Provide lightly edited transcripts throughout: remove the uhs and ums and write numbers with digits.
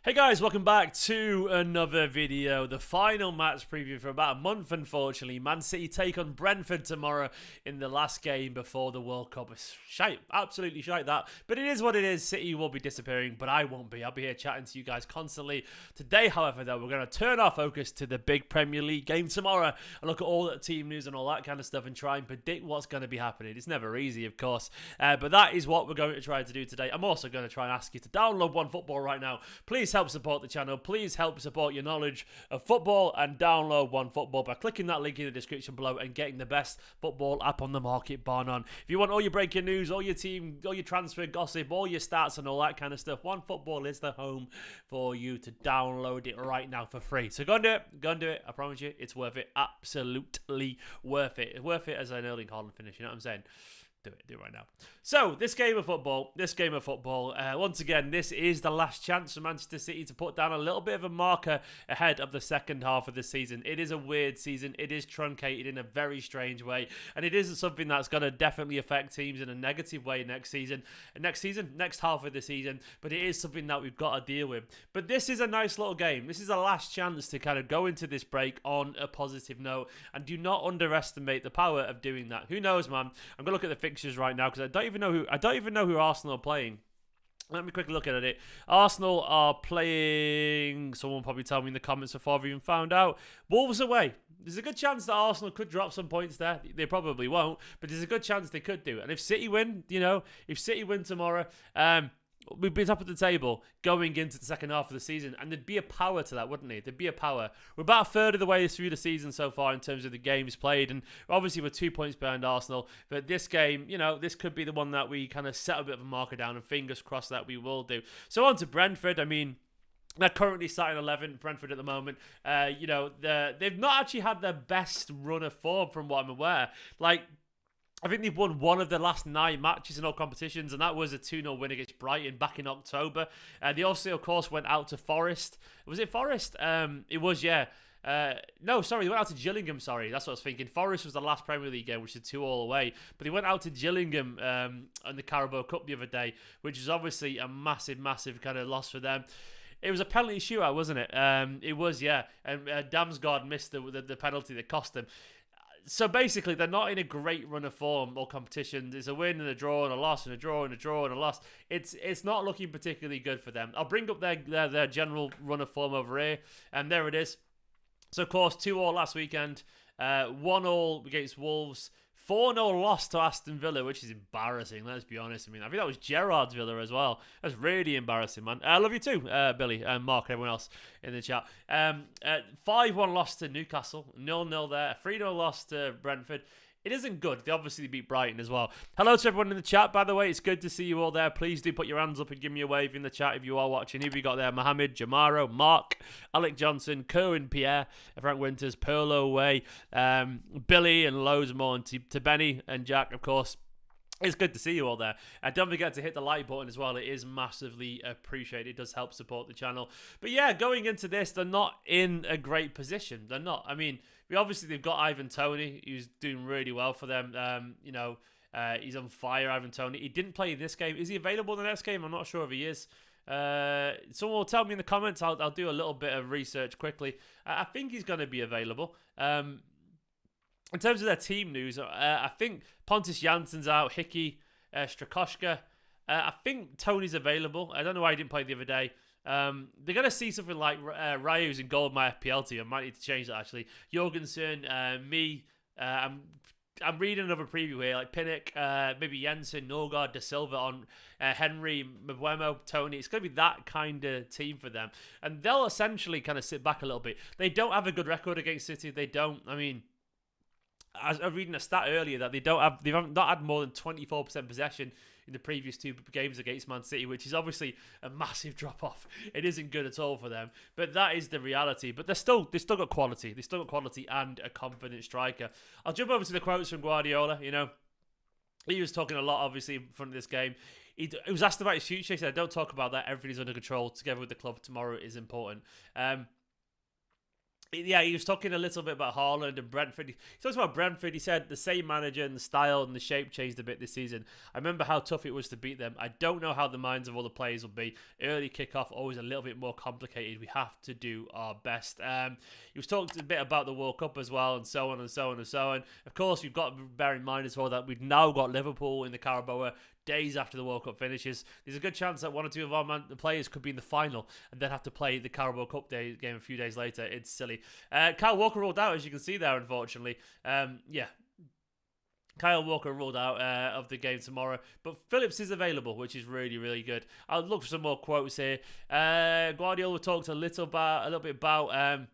Hey guys, welcome back to another video. The final match preview for about a month, unfortunately. Man City take on Brentford tomorrow in the last game before the World Cup. It's shite, absolutely shite that. But it is what it is. City will be disappearing, but I won't be. I'll be here chatting to you guys constantly. Today, however, though, we're going to turn our focus to the big Premier League game tomorrow and look at all the team news and all that kind of stuff and try and predict what's going to be happening. It's never easy, of course, but that is what we're going to try to do today. I'm also going to try and ask you to download OneFootball right now. Please help support the channel. Please help support your knowledge of football and download OneFootball by clicking that link in the description below and getting the best football app on the market, bar none. If you want all your breaking news, all your team, all your transfer gossip, all your stats and all that kind of stuff, OneFootball is the home for you to download it right now for free. So go and do it. Go and do it. I promise you, it's worth it. Absolutely worth it. It's worth it as an Erling Haaland finish. You know what I'm saying? Do it right now. So, this game of football, once again, this is the last chance for Manchester City to put down a little bit of a marker ahead of the second half of the season. It is a weird season. It is truncated in a very strange way, and it is something that's going to definitely affect teams in a negative way next half of the season, but it is something that we've got to deal with. But this is a nice little game. This is a last chance to kind of go into this break on a positive note, and do not underestimate the power of doing that. Who knows, man? I'm going to look at the fixtures right now because I don't even know who Arsenal are playing. Let me quickly look at it. Arsenal are playing, someone will probably tell me in the comments before I've even found out, Wolves away. There's a good chance that Arsenal could drop some points there. They probably won't, but there's a good chance they could do. And if City win, if City win tomorrow, we'd be top of the table going into the second half of the season, and there'd be a power to that, wouldn't it? There'd be a power. We're about a third of the way through the season so far in terms of the games played, and obviously we're 2 points behind Arsenal, but this game, this could be the one that we kind of set a bit of a marker down, and fingers crossed that we will do. So on to Brentford. I mean, they're currently starting 11, Brentford at the moment. They've not actually had their best run of form from what I'm aware. I think they've won one of the last 9 matches in all competitions, and that was a 2-0 win against Brighton back in October. They also, of course, went out to Forest. Was it Forest? It was, yeah. No, sorry, they went out to Gillingham, sorry. That's what I was thinking. Forest was the last Premier League game, which is 2-2 away. But they went out to Gillingham on the Carabao Cup the other day, which is obviously a massive, massive kind of loss for them. It was a penalty shootout, wasn't it? It was, yeah. And Damsgaard missed the penalty that cost them. So basically, they're not in a great run of form or competition. There's a win and a draw and a loss and a draw and a draw and a loss. It's not looking particularly good for them. I'll bring up their general run of form over here, and there it is. So, of course, 2-2 last weekend, 1-1 against Wolves, 4-0 loss to Aston Villa, which is embarrassing, let's be honest. I mean, I think that was Gerrard's Villa as well. That's really embarrassing, man. I love you too, Billy, and Mark, and everyone else in the chat. 5-1 loss to Newcastle, 0-0 there, 3-0 loss to Brentford. It isn't good. They obviously beat Brighton as well. Hello to everyone in the chat, by the way. It's good to see you all there. Please do put your hands up and give me a wave in the chat if you are watching. Who have we got there? Mohammed, Jamaro, Mark, Alec Johnson, Cohen, Pierre, Frank Winters, Perlo Way, Billy, and loads more. And to Benny and Jack, of course. It's good to see you all there. Don't forget to hit the like button as well. It is massively appreciated. It does help support the channel. But yeah, going into this, they're not in a great position. They're not. I mean, they've got Ivan Toney, who's doing really well for them. He's on fire, Ivan Toney. He didn't play in this game. Is he available in the next game? I'm not sure if he is. Someone will tell me in the comments. I'll do a little bit of research quickly. I think he's going to be available. In terms of their team news, I think Pontus Jansson's out, Hickey, Strakoschka. I think Tony's available. I don't know why he didn't play the other day. They're going to see something like Ryu's in goal in my FPL team. I might need to change that, actually. Jorgensen, me. I'm reading another preview here, like Pinnock, maybe Jensen, Norgard, De Silva on Henry, Mbeumo, Tony. It's going to be that kind of team for them. And they'll essentially kind of sit back a little bit. They don't have a good record against City. They don't. I mean, I was reading a stat earlier that they've not had more than 24% possession in the previous 2 games against Man City, which is obviously a massive drop off. It isn't good at all for them, but that is the reality. But they've still got quality. They've still got quality and a confident striker. I'll jump over to the quotes from Guardiola. He was talking a lot, obviously, in front of this game. He was asked about his future. He said, "Don't talk about that. Everything's under control. Together with the club tomorrow is important." Yeah, he was talking a little bit about Haaland and Brentford. He talks about Brentford. He said the same manager and the style and the shape changed a bit this season. I remember how tough it was to beat them. I don't know how the minds of all the players will be. Early kickoff, always a little bit more complicated. We have to do our best. He was talking a bit about the World Cup as well, and so on and so on and so on. Of course, you've got to bear in mind as well that we've now got Liverpool in the Carabao days after the World Cup finishes. There's a good chance that one or two of our players could be in the final and then have to play the Carabao Cup game a few days later. It's silly. Kyle Walker ruled out, as you can see there, unfortunately. Yeah. Kyle Walker ruled out of the game tomorrow, but Phillips is available, which is really, really good. I'll look for some more quotes here. Guardiola talked a little bit about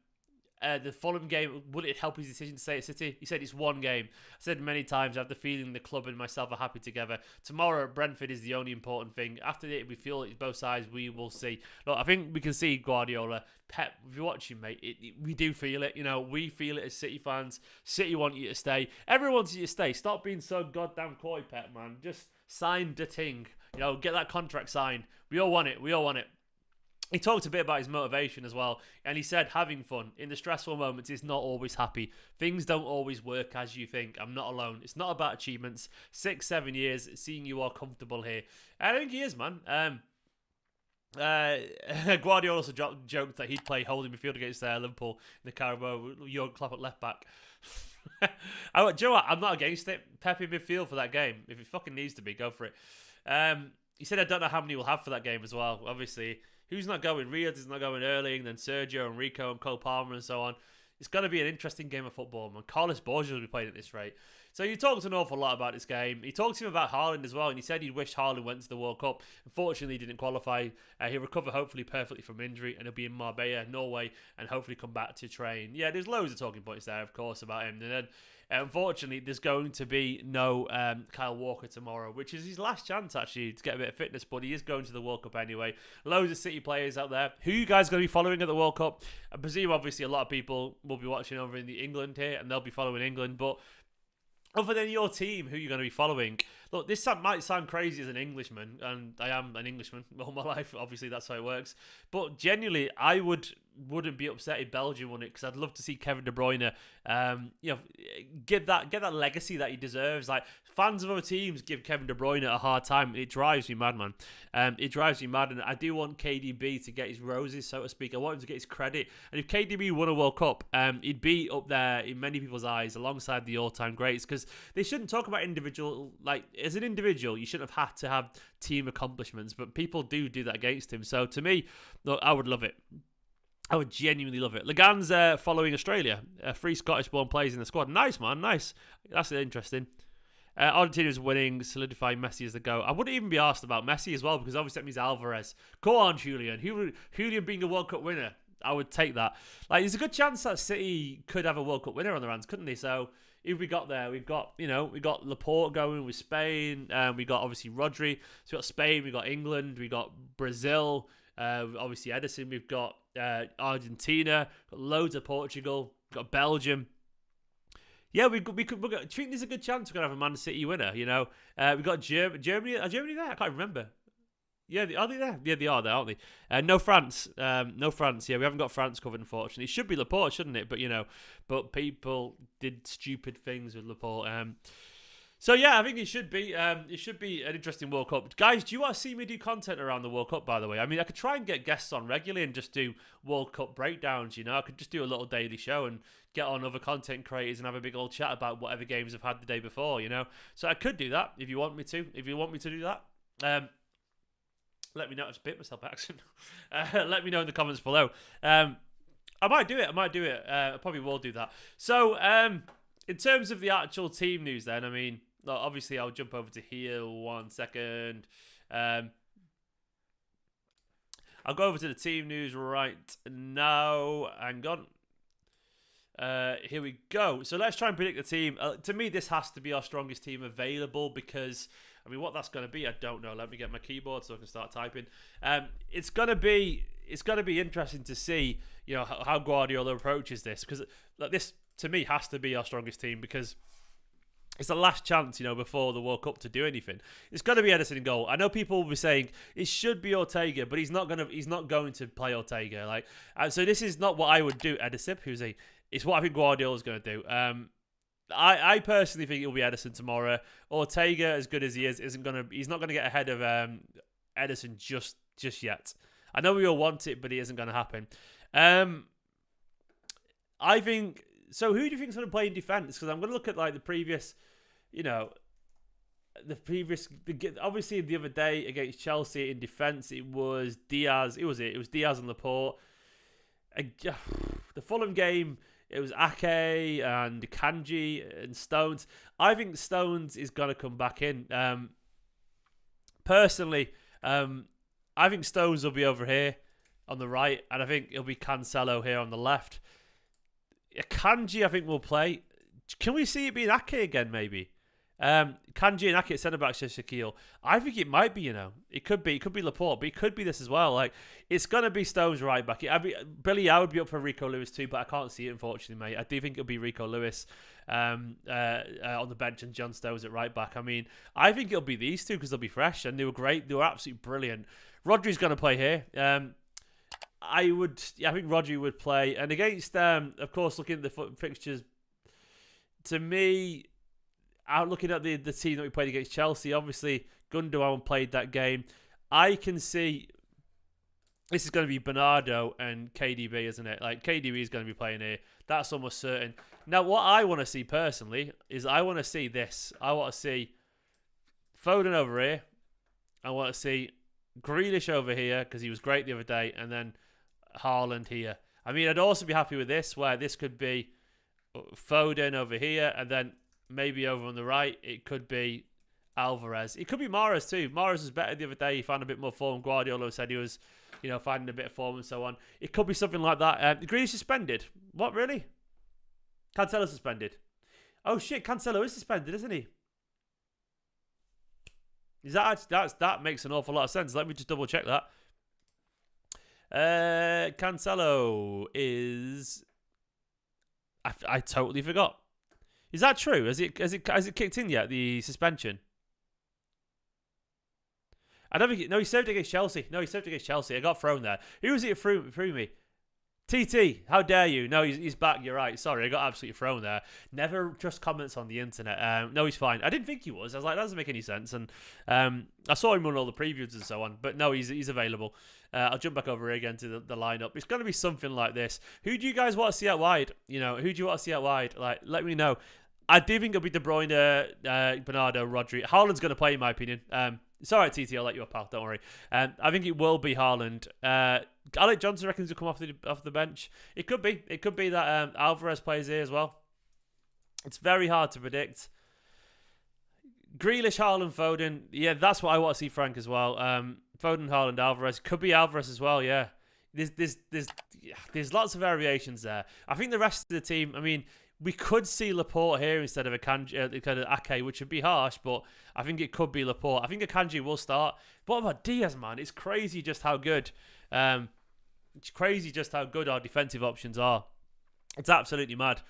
the Fulham game. Would it help his decision to stay at City? He said it's one game. I said many times, I have the feeling the club and myself are happy together. Tomorrow at Brentford is the only important thing. After it, we feel it's both sides. We will see. Look, I think we can see Guardiola. Pep, if you're watching, mate, we do feel it. You know, we feel it as City fans. City want you to stay. Everyone wants you to stay. Stop being so goddamn coy, Pep, man. Just sign the thing. You know, get that contract signed. We all want it. We all want it. He talked a bit about his motivation as well, and he said having fun in the stressful moments is not always happy. Things don't always work as you think. I'm not alone. It's not about achievements. 6-7 years, seeing you are comfortable here. I think he is, man. Guardiola also joked that he'd play holding midfield against Liverpool in the Carabao. Jurgen Klopp at left back. Do you know what? I'm not against it. Pep in midfield for that game. If it fucking needs to be, go for it. He said I don't know how many we'll have for that game as well. Obviously, who's not going? Riyadh is not going early, and then Sergio, Enrico, and Cole Palmer, and so on. It's going to be an interesting game of football, man. Carlos Borges will be playing at this rate. So he talked an awful lot about this game. He talked to him about Haaland as well, and he said he wished Haaland went to the World Cup. Unfortunately, he didn't qualify. He'll recover hopefully perfectly from injury, and he'll be in Marbella, Norway, and hopefully come back to train. Yeah, there's loads of talking points there, of course, about him. And then, unfortunately, there's going to be no Kyle Walker tomorrow, which is his last chance, actually, to get a bit of fitness, but he is going to the World Cup anyway. Loads of City players out there. Who you guys going to be following at the World Cup? I presume, obviously, a lot of people will be watching over in the England here, and they'll be following England, but other than your team, who you're going to be following? Look, this might sound crazy as an Englishman, and I am an Englishman all my life. Obviously, that's how it works. But genuinely, I wouldn't be upset if Belgium won it, because I'd love to see Kevin De Bruyne, get that legacy that he deserves. Like, fans of other teams give Kevin De Bruyne a hard time. It drives me mad, man. It drives me mad, and I do want KDB to get his roses, so to speak. I want him to get his credit. And if KDB won a World Cup, he'd be up there in many people's eyes alongside the all-time greats, because they shouldn't talk about individual, like, as an individual, you shouldn't have had to have team accomplishments, but people do that against him. So to me, look, I would love it. I would genuinely love it. Lagan's following Australia. 3 Scottish-born players in the squad. Nice, man. Nice. That's interesting. Argentina's winning, solidifying Messi as the GOAT. I wouldn't even be asked about Messi as well, because obviously that means Alvarez. Go on, Julian. Julian being a World Cup winner, I would take that. Like, there's a good chance that City could have a World Cup winner on their hands, couldn't they? So if we got there, we got Laporte going with Spain. We got obviously Rodri. So we got Spain. We got England. We got Brazil. Obviously Edison. We've got Argentina. Got loads of Portugal. We've got Belgium. Yeah, we could. I think there's a good chance we're gonna have a Man City winner. You know, we got Germany. Are Germany there? I can't remember. Yeah, are they there? Yeah, they are there, aren't they? No France. No France. Yeah, we haven't got France covered, unfortunately. It should be Laporte, shouldn't it? But people did stupid things with Laporte. So yeah, I think it should be. It should be an interesting World Cup, guys. Do you want to see me do content around the World Cup? By the way, I mean, I could try and get guests on regularly and just do World Cup breakdowns. You know, I could just do a little daily show and get on other content creators and have a big old chat about whatever games I've had the day before. You know, so I could do that if you want me to. If you want me to do that, let me know. I've bit myself by accident. Let me know in the comments below. I might do it. I probably will do that. So, in terms of the actual team news, then, I mean, obviously, I'll jump over to here 1 second. I'll go over to the team news right now. Hang on. Here we go. So let's try and predict the team. To me, this has to be our strongest team available, because, I mean, what that's going to be, I don't know. Let me get my keyboard so I can start typing. It's going to be interesting to see, you know, how Guardiola approaches this, because this, to me, has to be our strongest team, because it's the last chance, before the World Cup to do anything. It's got to be Ederson in goal. I know people will be saying it should be Ortega, but he's not going to play Ortega. So this is not what I would do. Ederson, it's what I think Guardiola's going to do. I personally think it'll be Ederson tomorrow. Ortega, as good as he is, he's not going to get ahead of Ederson just yet. I know we all want it, but it isn't going to happen. I think. So who do you think is going to play in defence? Because I'm going to look at the previous, obviously the other day against Chelsea in defence, it was Diaz. It was Diaz and Laporte. The Fulham game, it was Ake and Kanji and Stones. I think Stones is going to come back in. Personally, I think Stones will be over here on the right, and I think it'll be Cancelo here on the left. Kanji, I think, will play. Can we see it being Ake again, maybe? Kanji and Ake at centre-backs to Shaquille. I think it might be, It could be Laporte, but it could be this as well. It's going to be Stones right back. Billy, I would be up for Rico Lewis too, but I can't see it, unfortunately, mate. I do think it'll be Rico Lewis on the bench and John Stones at right back. I mean, I think it'll be these two because they'll be fresh, and they were great. They were absolutely brilliant. Rodri's going to play here. I think Rodri would play. And against, of course, looking at the fixtures, to me, looking at the team that we played against Chelsea, obviously, Gundogan played that game. I can see this is going to be Bernardo and KDB, isn't it? KDB is going to be playing here. That's almost certain. Now, what I want to see personally is I want to see this. I want to see Foden over here. I want to see Grealish over here because he was great the other day. And then Haaland here. I mean, I'd also be happy with this, where this could be Foden over here, and then maybe over on the right, it could be Alvarez. It could be Mahrez too. Mahrez was better the other day. He found a bit more form. Guardiola said he was, finding a bit of form and so on. It could be something like that. Grealish suspended. What, really? Cancelo suspended. Oh shit, Cancelo is suspended, isn't he? Is that makes an awful lot of sense. Let me just double check that. Cancelo is. I totally forgot. Is that true? Has it kicked in yet? The suspension. I don't think. No, he served against Chelsea. I got thrown there. Who was it through me? TT, how dare you? No, he's back. You're right. Sorry, I got absolutely thrown there. Never trust comments on the internet. No, he's fine. I didn't think he was. I was like, that doesn't make any sense. And I saw him on all the previews and so on. But no, he's available. I'll jump back over here again to the lineup. It's going to be something like this. Who do you guys want to see out wide? Who do you want to see out wide? Let me know. I do think it'll be De Bruyne, Bernardo, Rodri. Haaland's going to play, in my opinion. It's all right, TT. I'll let you up, pal. Don't worry. I think it will be Haaland. Alec Johnson reckons he'll come off the bench. It could be. It could be that Alvarez plays here as well. It's very hard to predict. Grealish, Haaland, Foden. Yeah, that's what I want to see, Frank, as well. Foden, Haaland, Alvarez. Could be Alvarez as well, yeah. There's lots of variations there. I think the rest of the team, I mean, we could see Laporte here instead of kind of Ake, which would be harsh, but I think it could be Laporte. I think Akanji will start. But what about Diaz, man? It's crazy just how good. It's crazy just how good our defensive options are. It's absolutely mad.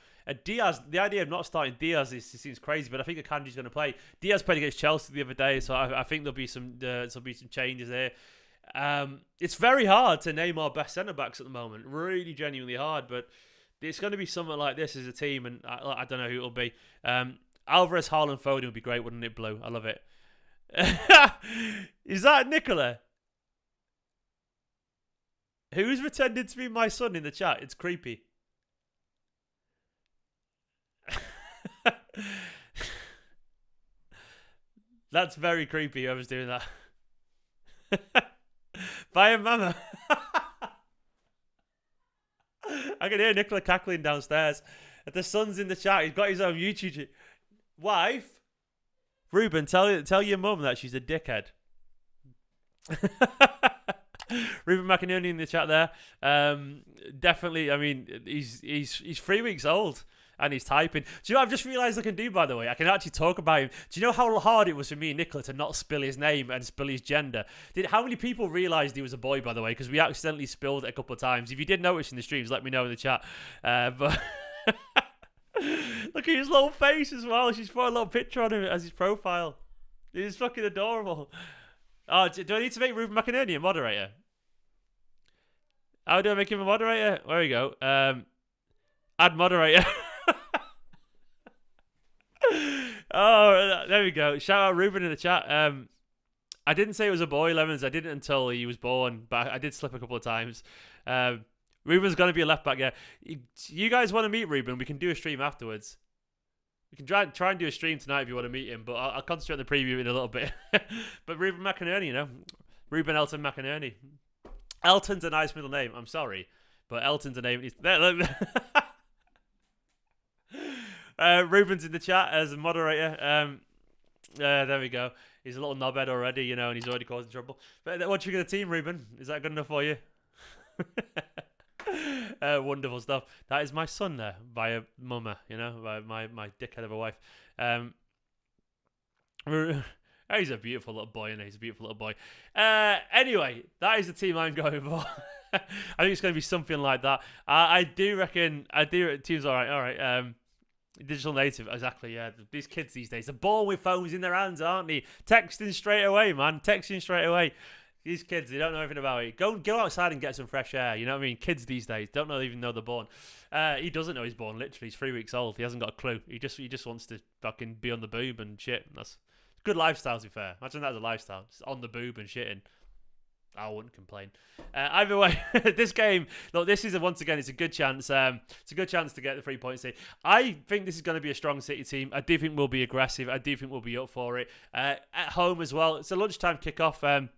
Diaz, the idea of not starting Diaz seems crazy, but I think Akanji's going to play. Diaz played against Chelsea the other day, so I think there'll be some changes here. It's very hard to name our best centre backs at the moment. Really, genuinely hard, but it's going to be something like this as a team, and I don't know who it'll be. Alvarez, Haaland, Foden would be great, wouldn't it, Blue? I love it. Is that Nicola? Who's pretending to be my son in the chat? It's creepy. That's very creepy, whoever's doing that. Bye, mama. I can hear Nicola cackling downstairs. The son's in the chat. He's got his own YouTube. Wife? Ruben, tell your mum that she's a dickhead. Ruben McInerney in the chat there. Definitely, I mean, he's 3 weeks old. And he's typing. Do you know what I've just realised I can do, by the way? I can actually talk about him. Do you know how hard it was for me and Nicola to not spill his name and spill his gender? How many people realised he was a boy, by the way? Because we accidentally spilled it a couple of times. If you did notice in the streams, let me know in the chat. But look Look at his little face as well. She's put a little picture on him as his profile. He's fucking adorable. Oh, do I need to make Ruben McInerney a moderator? How do I make him a moderator? There we go. Add moderator. Oh, there we go. Shout out Ruben in the chat. I didn't say it was a boy, Lemons. I didn't until he was born, but I did slip a couple of times. Ruben's going to be a left back, yeah. You guys want to meet Ruben? We can do a stream afterwards. We can try and do a stream tonight if you want to meet him, but I'll concentrate on the preview in a little bit. But Ruben McInerney, you know. Ruben Elton McInerney. Elton's a nice middle name. I'm sorry, but Elton's a name. Ruben's in the chat as a moderator. There we go. He's a little knobhead already, you know, and he's already causing trouble. But what do you think of the team, Ruben? Is that good enough for you? Wonderful stuff. That is my son there, via mama, you know, by my dickhead of a wife. He's a beautiful little boy, and he's a beautiful little boy. Anyway, that is the team I'm going for. I think it's going to be something like that. I do reckon. Team's all right. Digital native, exactly. Yeah, these kids these days, they're born with phones in their hands, aren't they? Texting straight away, man. Texting straight away. These kids, they don't know anything about it. Go outside and get some fresh air. You know what I mean? Kids these days don't even know they're born. He doesn't know he's born. Literally, he's 3 weeks old. He hasn't got a clue. He just wants to fucking be on the boob and shit. That's good lifestyle, to be fair. Imagine that as a lifestyle. Just on the boob and shitting. I wouldn't complain. Either way, this game, look, this is once again, it's a good chance. It's a good chance to get the 3 points here. I think this is going to be a strong City team. I do think we'll be aggressive. I do think we'll be up for it. At home as well. It's a lunchtime kickoff.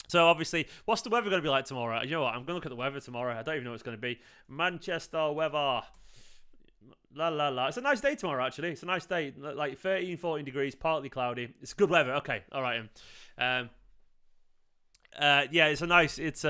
So obviously, what's the weather going to be like tomorrow? You know what? I'm going to look at the weather tomorrow. I don't even know what it's going to be. Manchester weather. La la la. It's a nice day tomorrow, actually. It's a nice day. Like 13, 14 degrees, partly cloudy. It's good weather. Okay. All right. Yeah, it's a nice bit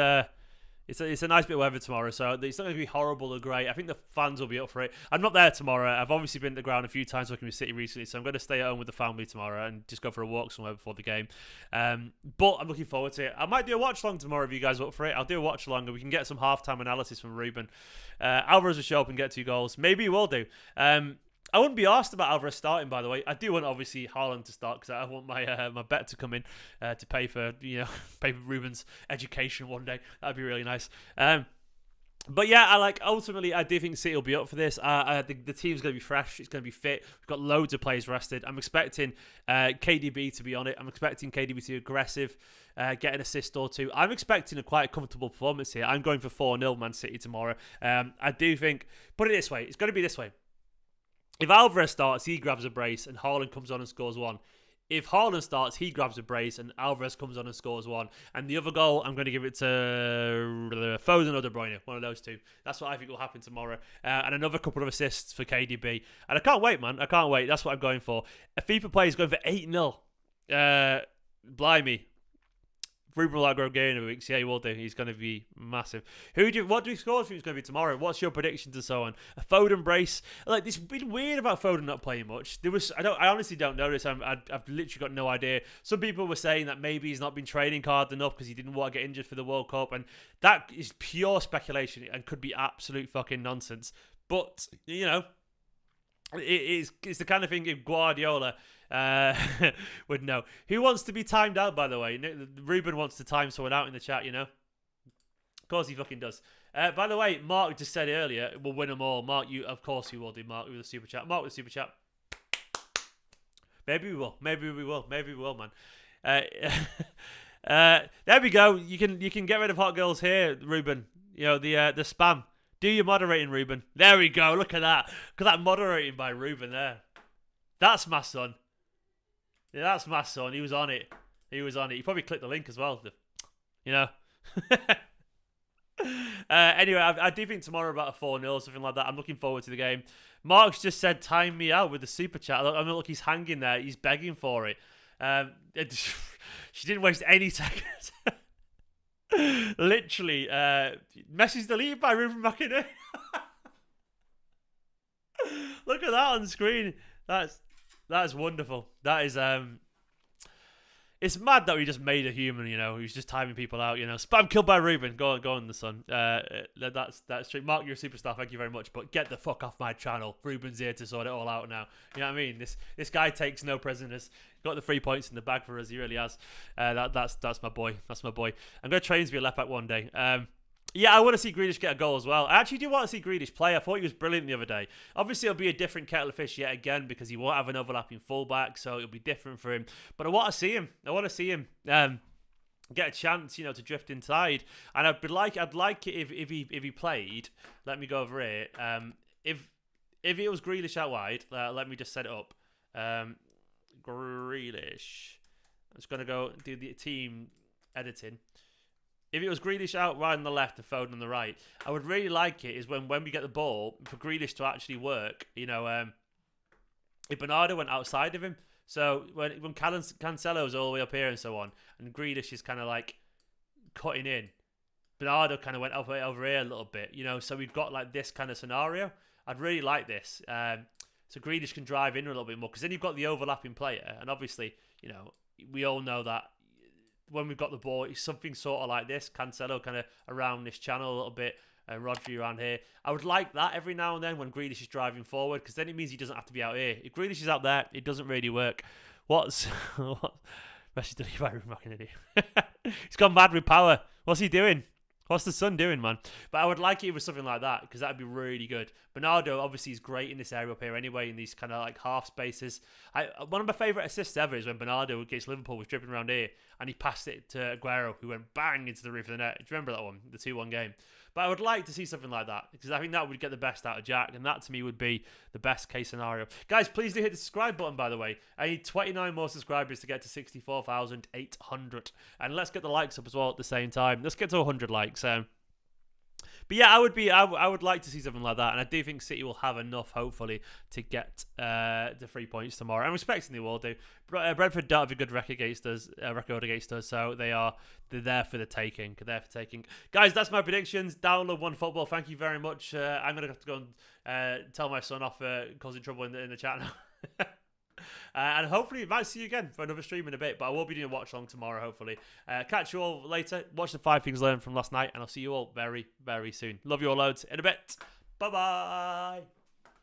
of weather tomorrow, so it's not going to be horrible or great. I think the fans will be up for it. I'm not there tomorrow. I've obviously been to the ground a few times working with City recently, so I'm going to stay at home with the family tomorrow and just go for a walk somewhere before the game. But I'm looking forward to it. I might do a watch along tomorrow if you guys are up for it. I'll do a watch along and we can get some halftime analysis from Ruben. Alvarez will show up and get 2 goals. Maybe he will do. I wouldn't be asked about Alvarez starting, by the way. I do want, obviously, Haaland to start because I want my bet to come in to pay for Ruben's education one day. That'd be really nice. But yeah, ultimately, I do think City will be up for this. I think the team's going to be fresh. It's going to be fit. We've got loads of players rested. I'm expecting KDB to be on it. I'm expecting KDB to be aggressive, get an assist or 2. I'm expecting a quite comfortable performance here. I'm going for 4-0 Man City tomorrow. I do think, put it this way, it's going to be this way. If Alvarez starts, he grabs a brace and Haaland comes on and scores 1. If Haaland starts, he grabs a brace and Alvarez comes on and scores 1. And the other goal, I'm going to give it to Foden or De Bruyne, one of those 2. That's what I think will happen tomorrow. And another couple of assists for KDB. And I can't wait, man. I can't wait. That's what I'm going for. A FIFA player is going for 8-0. Blimey. Ruben will outgrow game in a week. Yeah, he will do. He's going to be massive. What do we score think it's going to be tomorrow? What's your predictions and so on? A Foden brace. Like, it's been weird about Foden not playing much. I honestly don't know this. I've literally got no idea. Some people were saying that maybe he's not been training hard enough because he didn't want to get injured for the World Cup, and that is pure speculation and could be absolute fucking nonsense. But you know, it's the kind of thing if Guardiola would know. Who wants to be timed out, by the way? Ruben wants to time someone out in the chat, you know? Of course he fucking does. By the way, Mark just said earlier, we'll win them all. Mark, of course you will do, Mark, with the super chat. Mark with the super chat. Maybe we will, man. There we go. You can get rid of hot girls here, Ruben. You know, the spam. Do your moderating, Ruben. There we go. Look at that. Look at that moderating by Ruben there. That's my son. Yeah, that's my son. He was on it. He probably clicked the link as well. You know. Anyway, I do think tomorrow about a 4-0, something like that. I'm looking forward to the game. Mark's just said, time me out with the super chat. Look, he's hanging there. He's begging for it. She didn't waste any seconds. Literally, message deleted by Ruben McInerney. Look at that on screen. That's wonderful. That is It's mad that we just made a human, you know, who's just timing people out, you know. Spam killed by Ruben. Go on, the son. That's true. Mark, you're a superstar. Thank you very much. But get the fuck off my channel. Ruben's here to sort it all out now. You know what I mean? This guy takes no prisoners. Got the 3 points in the bag for us. He really has. That's my boy. That's my boy. I'm gonna train to be a left back one day. Yeah, I want to see Grealish get a goal as well. I actually do want to see Grealish play. I thought he was brilliant the other day. Obviously, it'll be a different kettle of fish yet again because he won't have an overlapping fullback, so it'll be different for him. But I want to see him. I want to see him get a chance, you know, to drift inside. And I'd like it if he played. Let me go over it. If it was Grealish out wide, let me just set it up. Grealish. I'm just gonna go do the team editing. If it was Grealish out wide on the left and Foden on the right, I would really like it is when we get the ball, for Grealish to actually work, you know, if Bernardo went outside of him. So when Cancelo's all the way up here and so on, and Grealish is kind of like cutting in, Bernardo kind of went over here a little bit, you know, so we've got like this kind of scenario. I'd really like this. So Grealish can drive in a little bit more, because then you've got the overlapping player, and obviously, you know, we all know that when we've got the ball, it's something sort of like this. Cancelo kind of around this channel a little bit, and Rodri around here. I would like that every now and then when Grealish is driving forward, because then it means he doesn't have to be out here. If Grealish is out there, it doesn't really work. What's Messi deleted by McInerney? He's gone mad with power. What's he doing? What's the son doing, man? But I would like it if it was something like that, because that would be really good. Bernardo, obviously, is great in this area up here anyway, in these kind of like half spaces. One of my favourite assists ever is when Bernardo against Liverpool was dribbling around here, and he passed it to Aguero, who went bang into the roof of the net. Do you remember that one? The 2-1 game. But I would like to see something like that, because I think that would get the best out of Jack, and that to me would be the best case scenario. Guys, please do hit the subscribe button, by the way. I need 29 more subscribers to get to 64,800. And let's get the likes up as well at the same time. Let's get to 100 likes. But yeah, I would like to see something like that, and I do think City will have enough, hopefully, to get the 3 points tomorrow. I'm expecting they will do. Brentford don't have a good record against us, so they're there for the taking. Guys, that's my predictions. Download OneFootball. Thank you very much. I'm gonna have to go and tell my son off causing trouble in the chat now. And hopefully, I might see you again for another stream in a bit. But I will be doing a watch along tomorrow, hopefully. Catch you all later. Watch the 5 things learned from last night. And I'll see you all very, very soon. Love you all loads. In a bit. Bye-bye.